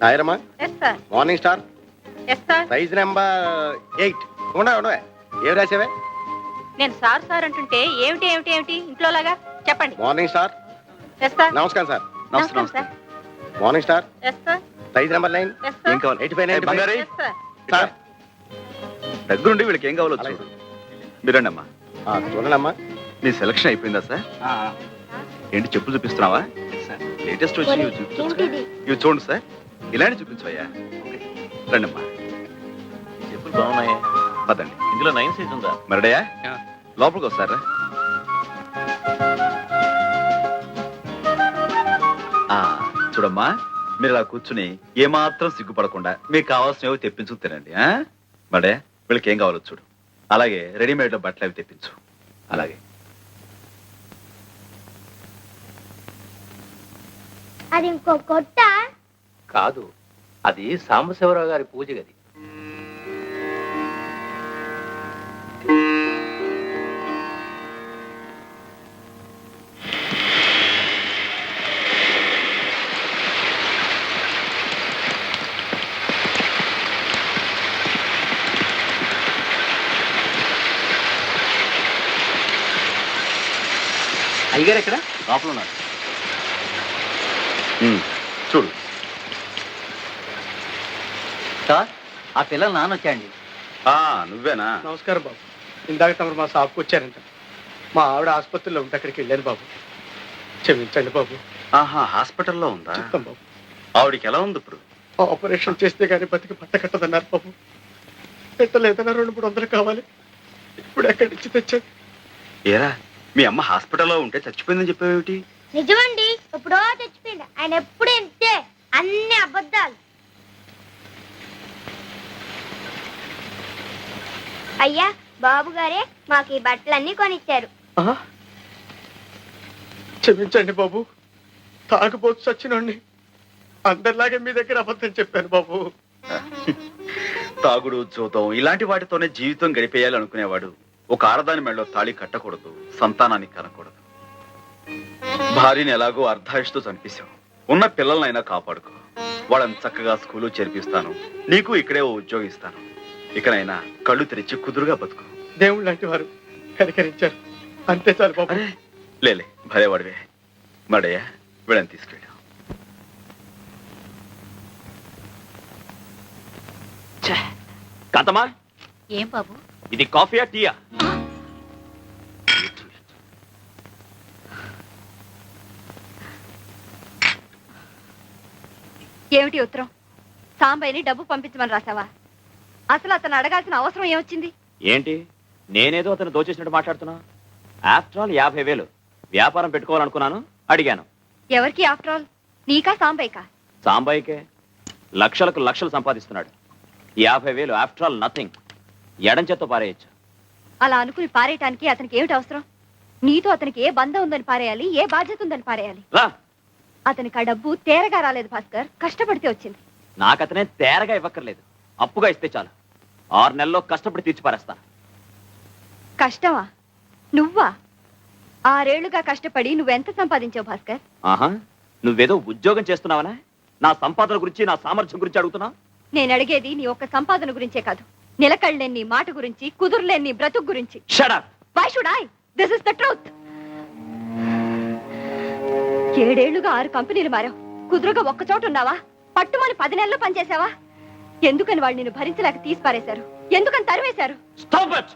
హాయరమ్మా. Yes sir. Morning star. Yes sir. Size number 8. ఉండవే ఏం రాసావే? నేను సార్ సార్ అంటుంటే ఏమిటి ఏమిటి ఏమిటి ఇంట్లో లాగా చెప్పండి. Morning star. Yes sir. నమస్కారం సార్. నమస్కారం sir. Morning star. Yes sir. Size number 9. Yes sir. ఏం కావాలి? 85 బంగారు. Yes sir. సార్ దగ్గరుండి వీళ్ళకి ఏం కావాలో చూడు. మీరండి అమ్మా. చూడండమ్మా. నీ సెలక్షన్ అయిపోయిందా సార్? ఏంటి చెప్పులు చూపిస్తున్నావా? లేటెస్ట్ వచ్చి ఇవి చూపించు. ఇవి చూడండి సార్. ఇలాంటి చూపించవయ్యా. రండి అమ్మా. చెప్పులు బాగున్నాయి. పదండి. ఇందులో 9 సైజ్ ఉందా? మరడయా లోపలికి వస్తారా? చూడమ్మా, మీరు ఇలా కూర్చుని ఏమాత్రం సిగ్గుపడకుండా మీకు కావాల్సినవి తెప్పించు తినండి. మడే వీళ్ళకి ఏం కావాలో చూడు. అలాగే రెడీమేడ్ లో బట్టలు అవి తెప్పించు. అలాగే అది ఇంకో కొట్ట కాదు, అది సాంబశివరావు గారి పూజ గది. అయ్యగారు ఎక్కడ? లోపల ఉన్నారు. చూడు. సార్, ఆ పిల్లలు నానొచ్చాండి. నువ్వేనా? నమస్కారం బాబు. ఇందాక తమరు మా షాప్కి వచ్చారంట. మా ఆవిడ ఆసుపత్రిలో ఉంటే అక్కడికి వెళ్ళాను బాబు. క్షమించండి బాబు. హాస్పిటల్లో ఉందా? చెప్తాం బాబు. ఆవిడికి ఎలా ఉంది ఇప్పుడు? ఆపరేషన్ చేస్తే కానీ బతికి పట్ట కట్టదన్నారు బాబు. పెట్టలేదన్నా 200-300 కావాలి. ఇప్పుడు ఎక్కడి నుంచి తెచ్చాను? ఏరా, మీ అమ్మ హాస్పిటల్లో ఉంటే చచ్చిపోయిందని చెప్పేవేమిటి? నిజమండి, ఎప్పుడో తెచ్చిపోయింది. ఆయన ఎప్పుడు ఇంతే, అన్ని అబద్ధాలు. అయ్యా, బాబు గారే మాకు ఈ బట్టలన్నీ కొనిచ్చారు. క్షమించండి బాబు. తాగుబోతు చచ్చినోడిని అందరిలాగే మీ దగ్గర అబద్ధం చెప్పాను బాబు. తాగుడు, జూతం ఇలాంటి వాటితోనే జీవితం గడిపేయాలి అనుకునేవాడు ఒక ఆడదాని మెడలో తాళి కట్టకూడదు, సంతానాన్ని కనకూడదు. భార్యని ఎలాగో అర్ధాయుషుతో చంపేశావు. ఉన్న పిల్లలనైనా కాపాడుకో. వాళ్ళని చక్కగా స్కూలు చేర్పిస్తాను. నీకు ఇక్కడే ఓ ఉద్యోగం ఇస్తాను. ఇకనైనా కళ్ళు తెరిచి కుదురుగా బతుకు. దేవుళ్ళు లాంటి వారు కనికరించారు, అంతే చాలు బాబు. లేలే, భలేవాడివే. మడయ్యా, వీళ్ళని తీసుకెళ్ళాం. కాంతమ్మా, ఏం బాబు? ఇది కాఫీయా టీయా? ఏమిటి ఉత్తరం? సాంబయ్యని డబ్బు పంపించమని రాసావా? అసలు అతను అడగాల్సిన అవసరం ఏమొచ్చింది? ఏంటి, నేనేదో అతను దోచేసినట్టు మాట్లాడుతున్నా? ఆఫ్టర్ ఆల్ 50,000 వ్యాపారం పెట్టుకోవాలనుకున్నాను, అడిగాను. ఎవరికి ఆఫ్టర్ ఆల్? నీకా సాంబయ్యకా? సాంబాయికే. లక్షలకు లక్షలు సంపాదిస్తున్నాడు. 50,000 ఆఫ్టర్ ఆల్ నథింగ్. ఎడంచేత్తో పారేయచ్చు. అలా అనుకుని పారేయటానికి అతనికి ఏమిటి అవసరం? నీతో అతనికి ఏ బంధం ఉందని పారేయాలి, ఏ బాధ్యత ఉందని పారేయాలి? రా. అతనికి ఆ డబ్బు తేరగా రాలేదు భాస్కర్, కష్టపడితే వచ్చింది. నాకతనే తేరగా ఇవ్వక్కర్లేదు, అప్పుగా ఇస్తే చాలు. 6 నెలల్లో కష్టపడి తీర్చి పారేస్తాను. కష్టమా? నువ్వా? 6 ఏళ్లుగా కష్టపడి నువ్వెంత సంపాదించావు భాస్కర్? ఆహా, నువ్వేదో ఉద్యోగం చేస్తున్నావనా? నా సంపాదన గురించి, నా సామర్థ్యం గురించి అడుగుతున్నావు? నేను అడిగేది నీ ఒక్క సంపాదన గురించే కాదు, నిలకడలేని నీ మాట గురించి, కుదురులేని నీ బ్రతుకు గురించి. Shut up. Why should I? This is the truth. 7 ఏళ్లుగా 6 కంపెనీలు మారావు. కుదురుగా ఒక్క చోట ఉన్నావా? పట్టుమని 10 నెలలు పనిచేసావా? ఎందుకని వాళ్ళు నిన్ను భరించలేక తీసి పారేశారు? ఎందుకని తరివేశారు? Stop it.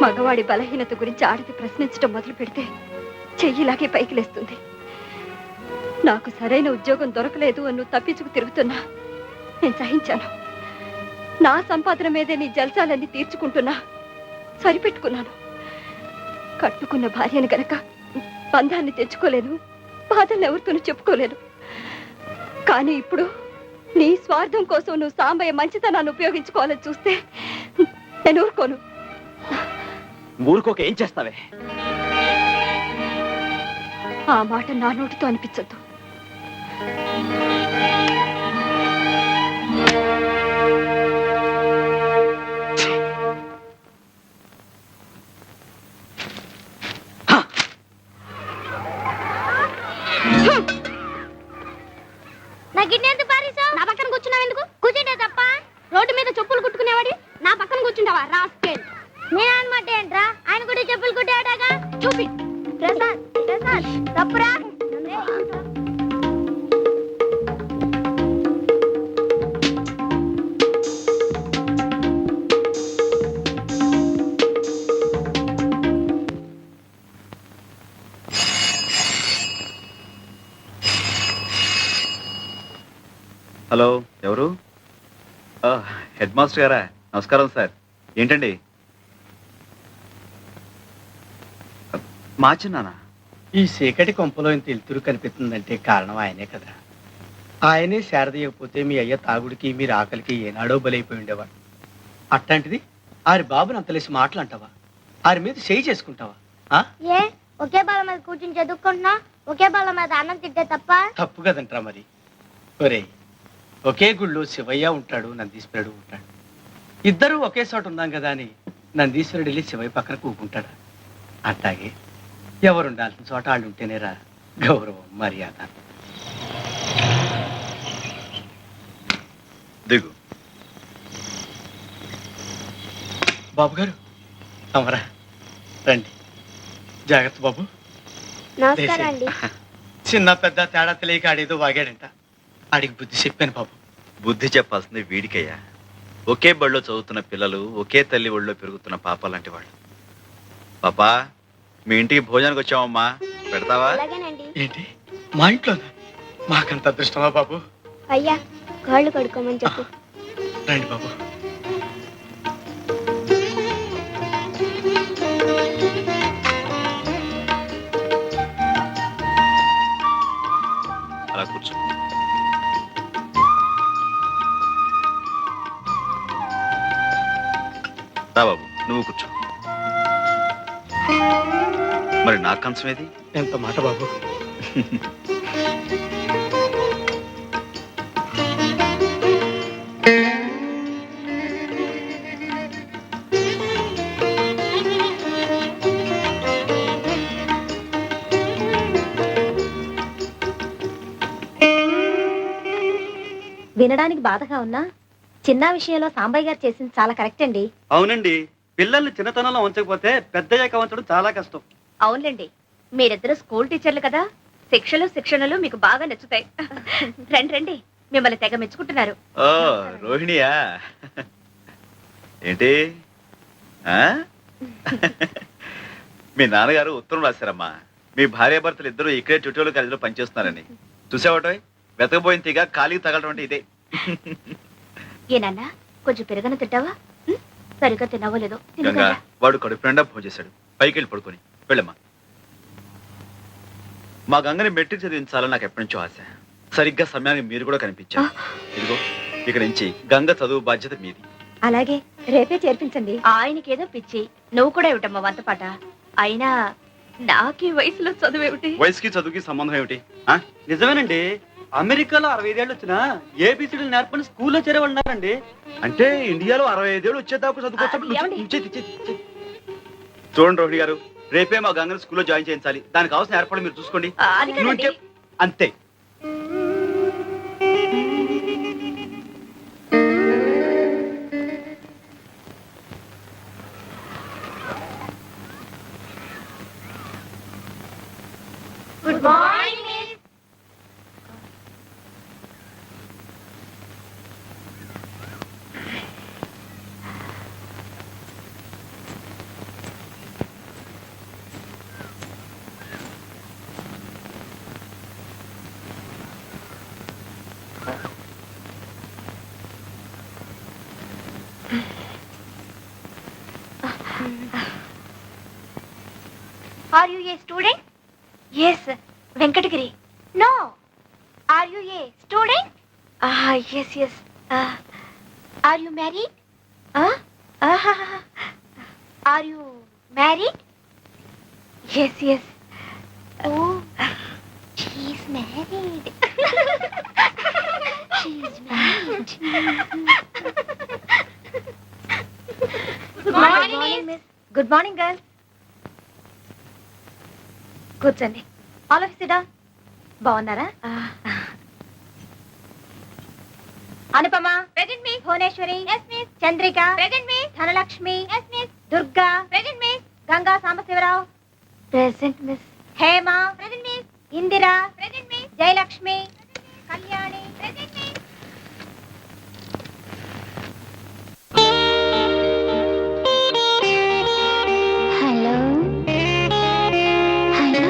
మగవాడి బలహీనత గురించి ఆడది ప్రశ్నించడం మొదలు పెడితే చెయ్యిలాగే పైకి లేస్తుంది. నాకు సరైన ఉద్యోగం దొరకలేదు అని నువ్వు తప్పించుకు తిరుగుతున్నా నేను సహించాను. నా సంపాదన మీదే నీ జల్సాలన్నీ తీర్చుకుంటున్నా సరిపెట్టుకున్నాను. కట్టుకున్న భార్యను గనక బంధాన్ని తెచ్చుకోలేను, బాధల్ని ఎవరితోనూ చెప్పుకోలేను. కానీ ఇప్పుడు నీ స్వార్థం కోసం నువ్వు సాంబయ్య మంచితనాన్ని ఉపయోగించుకోవాలని చూస్తే నేను ఊరుకోను. ఊరుకోక ఏం చేస్తావే? ఆ మాట నా నోటితో అనిపించద్దు. ప్రసాద్ ప్రసాద్ తప్పురా హలో, ఎవరు? హెడ్ మాస్టర్ గారా? నమస్కారం సార్. ఏంటండి? మా చిన్నానా? ఈ చీకటి కొంపలో ఇంత వెలుతురు కనిపిస్తుందంటే కారణం ఆయనే కదా. ఆయనే శారదీయకపోతే మీ అయ్య తాగుడికి మీరు ఆకలికి ఏనాడో బలైపోయి ఉండేవాడు. అట్లాంటిది ఆరి బాబుని అంతలేసి మాటలంటావా? ఆరి మీద చేయి చేసుకుంటావా? ఏ ఒకే బాల మీద కూర్చుని చదువుకుంటున్నా, ఒకే బాల మీద అన్నం తింటే తప్ప? తప్పు కదంటరా మరి. ఒరే, ఒకే గుళ్ళో శివయ్య ఉంటాడు, నందీశ్వరుడు ఉంటాడు. ఇద్దరూ ఒకే చోట ఉన్నాం కదా అని నందీశ్వరుడు వెళ్ళి శివయ్య పక్కన కూకుంటాడా? అట్లాగే ఎవరు ఉండాల్సిన చోట వాళ్ళు ఉంటేనేరా గౌరవం, మర్యాద. దిగు. బాబు గారు, అమరా రండి. జాగ్రత్త బాబు. నమస్కారం అండి. చిన్న పెద్ద తేడా తెలియక ఆడేదో వాగాడంట. ఆడికి బుద్ధి చెప్పాను బాబు. బుద్ధి చెప్పాల్సింది వీడికయ్యా. ఒకే బడిలో చదువుతున్న పిల్లలు, ఒకే తల్లి ఒళ్ళో పెరుగుతున్న పాప లాంటి వాళ్ళు. పాపా, మీ ఇంటికి భోజనానికి వచ్చామమ్మా, పెడతావా? అలాగేనండి. ఏంటి మా ఇంట్లోనా? మాకంత అదృష్టమా బాబు? అయ్యా కాళ్ళు కడుక్కోమని చెప్పు. రండి బాబు. అలా కూర్చో. రా బాబు, నువ్వు కూర్చో. మరి నా కంచం ఏది? ఎంత మాట బాబు. వినడానికి బాధగా ఉన్నా చిన్న విషయంలో సాంబయ్య గారు చేసింది చాలా కరెక్ట్ అండి. అవునండి, పిల్లల్ని చిన్నతనంలో ఉంచకపోతే పెద్దయ్యాక ఉంచడం చాలా కష్టం. అవునులేండి, మీరిద్దరు స్కూల్ టీచర్లు కదా, శిక్షణలు మీకు బాగా నచ్చుతాయి. రండి రండి, మిమ్మల్ని తెగ మెచ్చుకుంటున్నారు. ఓ, రోహిణియా? ఏంటి ఆ? మీ నాన్నగారు ఉత్తరం రాశారమ్మా. మీ భార్యాభర్తలు ఇద్దరు ఇక్కడే ట్యూటోరియల్ కాలేజీలో పనిచేస్తున్నారని. చూసావటో, వెతకపోయిన తీగ ఖాళీ తగలటం అంటే ఇదే. ఏనన్నా, కొంచెం పెరగన తింటావా? సరిగ్గా తినవో లేదో. గంగా, వాడు కడుపు నిండా భోజేశాడు. పైకి వెళ్ళి పడుకొని వెళ్ళమ్మా. మా గంగని మెట్రిక్ చదివించాలని నాకు ఎప్పటి నుంచో ఆశ. సరిగ్గా సమయానికి మీరు కూడా కనిపించారు. ఇదిగో, ఇక నుంచి గంగ చదువు బాధ్యత మీది. అలాగే, రేపే చేర్పించండి. ఆయనకేదో పిచ్చి, నువ్వు కూడా ఏమిటమ్మా వంతపాట. అయినా నాకీ వయసులో చదువేమిటి? వయసుకి చదువుకి సంబంధం ఏమిటి? నిజమేనండి, అమెరికాలో 65 ఏళ్ళు వచ్చినా ఏబిసిడీలు నేర్పని స్కూల్లో చేరేవాళ్ళు ఉన్నారండి. అంటే ఇండియాలో 65 ఏళ్ళు వచ్చేదాకా ఏమండి? చదువుకోవచ్చు. చూడండి రోహిణి గారు, రేపే మా గంగని స్కూల్లో జాయిన్ చేయించాలి. దానికి కావాల్సిన ఏర్పాటు మీరు చూసుకోండి. అది కాదండి. అంతే. Good morning miss. Are you a student? Yes, Venkatagiri. No. Are you a student? Yes. Are you married? Are you married? Yes. Oh, she's married. She's married. Good morning, miss. Good morning girls. కూర్చోండి. All of సిడా. బాగున్నారా? Anupama, Present, miss. Bhuvaneshwari, Yes, miss. Chandrika, Present, miss. Dhanalakshmi, Yes, miss. Durga, Present, miss. Ganga Sambasivarao. Present miss. Hema, Indira, Jayalakshmi, Kalyani. Hello hello.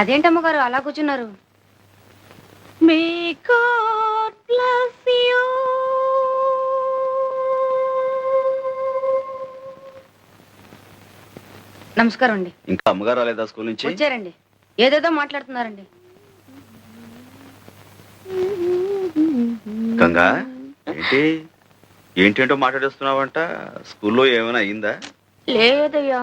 అదేంటమ్మ గారు అలా కూర్చున్నారు? May God bless you. నమస్కారం అండి. ఇంకా అమ్మగారు రాలేదా స్కూల్ నుంచి? వచ్చారండి. ఏదేదో మాట్లాడుతున్నారండి. గంగా, ఏంటి ఏంటేంటో మాట్లాడేస్తున్నావంట? స్కూల్లో ఏమైనా అయిందా? లేదయ్యా,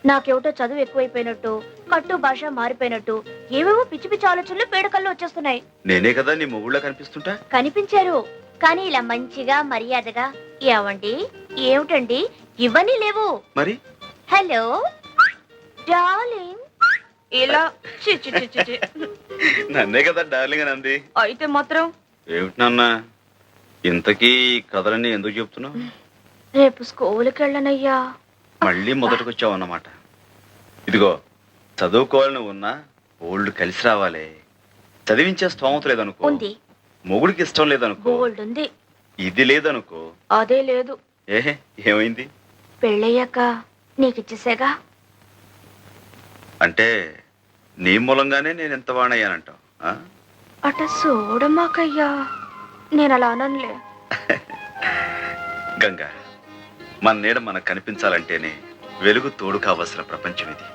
నాకేమిటో చదువు ఎక్కువైపోయినట్టు, కట్టు భాష మారిపోయినట్టు, ఏవేవో పిచ్చి పిచ్చి ఆలోచనలు పేడకల్లో వచ్చేస్తున్నాయి. నేనే కదా నీ మొగుళ్ళ కనిపిస్తుంటా? కనిపించారు, కానీ ఇలా మంచిగా మర్యాదగా ఏవండి ఏమిటండి ఇవన్నీ లేవు. మరి హలో డార్లింగ్ ఇలా చి చి చి చి చి. నన్నే కదా డార్లింగ్ అని అంది. అయితే మాత్రం ఏమిటి నాన్న, ఇంతకీ కథలన్నీ ఎందుకు చెప్తున్నావు? రేపు స్కూల్కి వెళ్ళనయ్యా. మళ్ళీ మొదటికొచ్చావు అన్నమాట. ఇదిగో, చదువుకోవాలని ఉన్నా ఓల్డ్ కలిసి రావాలి. చదివించే స్తోమత లేదనుకో, ఉంది, మొగుడికి ఇష్టం లేదనుకో, గోల్డ్ ఉంది, ఇది లేదనుకో. అదే లేదు. ఏహే, ఏమైంది? పెళ్ళయ్యాక నీకిచ్చేసేగా. అంటే నీ మూలంగానే నేను ఎంత వాణయ్యానంటావు? అట చూడమాకయ్యా, నేను అలా అననులే. గంగా, మన నీడ మనకు కనిపించాలంటేనే వెలుగు తోడు కావలసిన ప్రపంచం ఇది.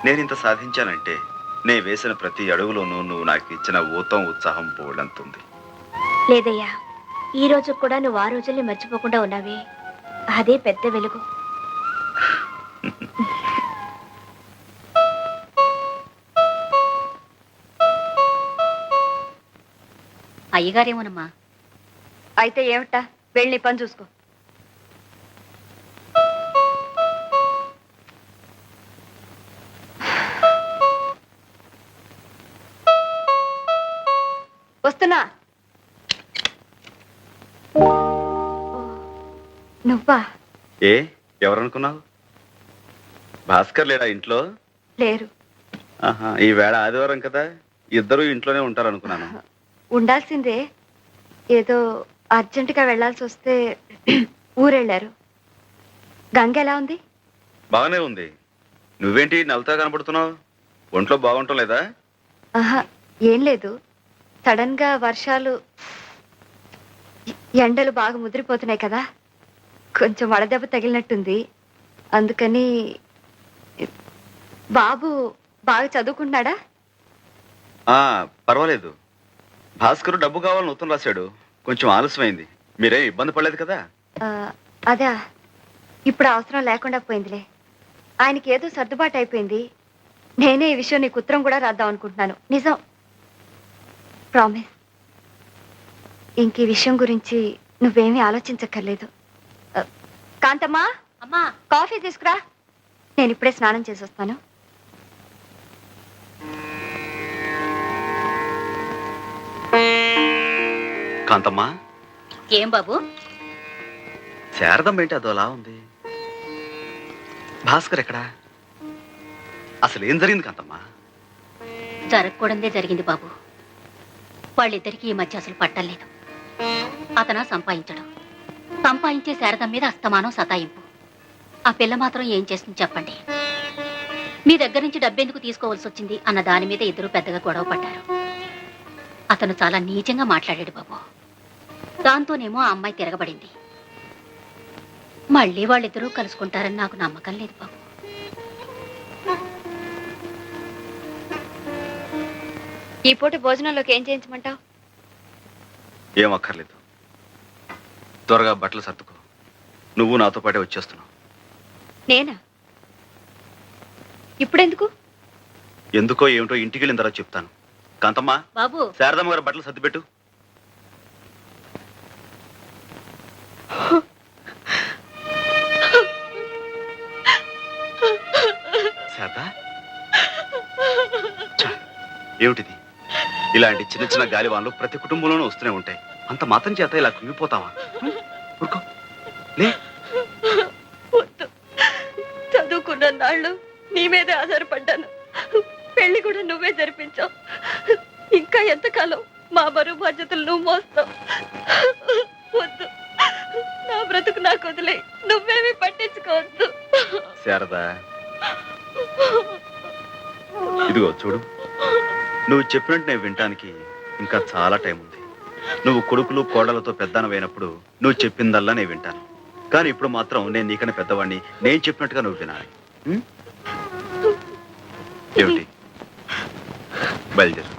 నేను ఇంత సాధించానంటే నే వేసిన ప్రతి అడుగులోనూ నువ్వు నాకు ఇచ్చిన ఊతం ఉత్సాహం పోవడంతుంది. లేదయ్యా, ఈ రోజు కూడా నువ్వు ఆ రోజుల్ని మర్చిపోకుండా ఉన్నావే, అదే పెద్ద వెలుగు. అయ్యగారేమోనమ్మా. అయితే ఏమిటా, వెళ్ళి పని చూసుకో. వస్తున్నా. నువ్వా? ఏ, ఎవరనుకున్నావు? భాస్కర్ లేడా ఇంట్లో? లేరు. ఆహా, ఈ వేళ ఆదివారం కదా, ఇద్దరు ఇంట్లోనే ఉంటారనుకున్నాను. ఉండాల్సిందే, ఏదో అర్జెంటుగా వెళ్లాల్సి వస్తే ఊరెళ్ళారు. గంగ ఎలా ఉంది? బాగానే ఉంది. నువ్వేంటి నవ్వుతా కనపడుతున్నావు? ఒంట్లో బాగుంటం లేదా? ఆహా, ఏం లేదు. సడన్ గా వర్షాలు, ఎండలు బాగా ముదిరిపోతున్నాయి కదా, కొంచెం వడదెబ్బ తగిలినట్టుంది. అందుకని. బాబు బాగా చదువుకుంటున్నాడా? పర్వాలేదు. భాస్కర్ డబ్బు కావాలని ఉత్తరం రాశాడు. కొంచెం ఆలస్యమైంది. మీరేం ఇబ్బంది పడలేదు కదా? అదా, ఇప్పుడు అవసరం లేకుండా పోయిందిలే. ఆయనకి ఏదో సర్దుబాటు అయిపోయింది. నేనే ఈ విషయం నీకు ఉత్తరం కూడా రాద్దాం అనుకుంటున్నాను. నిజం, ప్రామిస్. ఇంక ఈ విషయం గురించి నువ్వేమీ ఆలోచించక్కర్లేదు. కాంతమ్మా, అమ్మా, కాఫీ తీసుకురా. నేను ఇప్పుడే స్నానం చేసి వస్తాను. కాంతమ్మా. ఏం బాబు? శారదం ఏంటి అదోలా ఉంది? భాస్కర్ ఎక్కడా? అసలు ఏం జరిగింది కాంతమ్మా? జరగకూడదే జరిగింది బాబు. వాళ్ళిద్దరికీ ఈ మధ్య అసలు పట్టలేదు. అతను సంపాదించడం, సంపాదించే శారదం మీద అస్తమానం సతాయింపు. ఆ పిల్ల మాత్రం ఏం చేస్తుంది చెప్పండి? మీ దగ్గర నుంచి డబ్బెందుకు తీసుకోవాల్సి వచ్చింది అన్న దాని మీద ఇద్దరు పెద్దగా గొడవ పడ్డారు. అతను చాలా నీచంగా మాట్లాడాడు బాబు. దాంతోనేమో ఆ అమ్మాయి తిరగబడింది. మళ్ళీ వాళ్ళిద్దరూ కలుసుకుంటారని నాకు నమ్మకం లేదు బాబు. ఈ పూట భోజనంలోకి ఏం చేయించమంటావు? ఏం అక్కర్లేదు. త్వరగా బట్టలు సర్దుకో. నువ్వు నాతో పాటే వచ్చేస్తున్నావు. నేనా? ఇప్పుడెందుకు? ఎందుకో ఏమిటో ఇంటికి వెళ్ళిన తర్వాత చెప్తాను. కాంతమ్మా, బాబు, శారదమ్మ గారు బట్టలు సర్దిపెట్టు. శారదా, ఏమిటిది? ఇలాంటి చిన్న చిన్న గాలివాన్లు ప్రతి కుటుంబంలోనూ వస్తూనే ఉంటాయి. అంత మాత్రం చేత ఇలా కుంగిపోతావా? ఊరుకో. లే. వద్దు. చదువుకున్న నాళ్ళు నీ మీదే ఆధారపడ్డాను. పెళ్లి కూడా నువ్వే జరిపించావు. ఇంకా ఎంతకాలం మా బరువు బాధ్యతలు నువ్వు మోస్తావు? వద్దు. నా బ్రతుకు నాకు వదిలే. నువ్వేమీ పట్టించుకోవద్దు. శారదా, ఇదిగో చూడు, నువ్వు చెప్పినట్టు నేను వినటానికి ఇంకా చాలా టైం ఉంది. నువ్వు కొడుకులు కోడలతో పెద్దనవైనప్పుడు నువ్వు చెప్పిందల్లా నేను వింటాను. కానీ ఇప్పుడు మాత్రం నేను నీకన్నా పెద్దవాడిని. నేను చెప్పినట్టుగా నువ్వు వినాలి. ఉం? ఏమిటి? బయలుదేరు.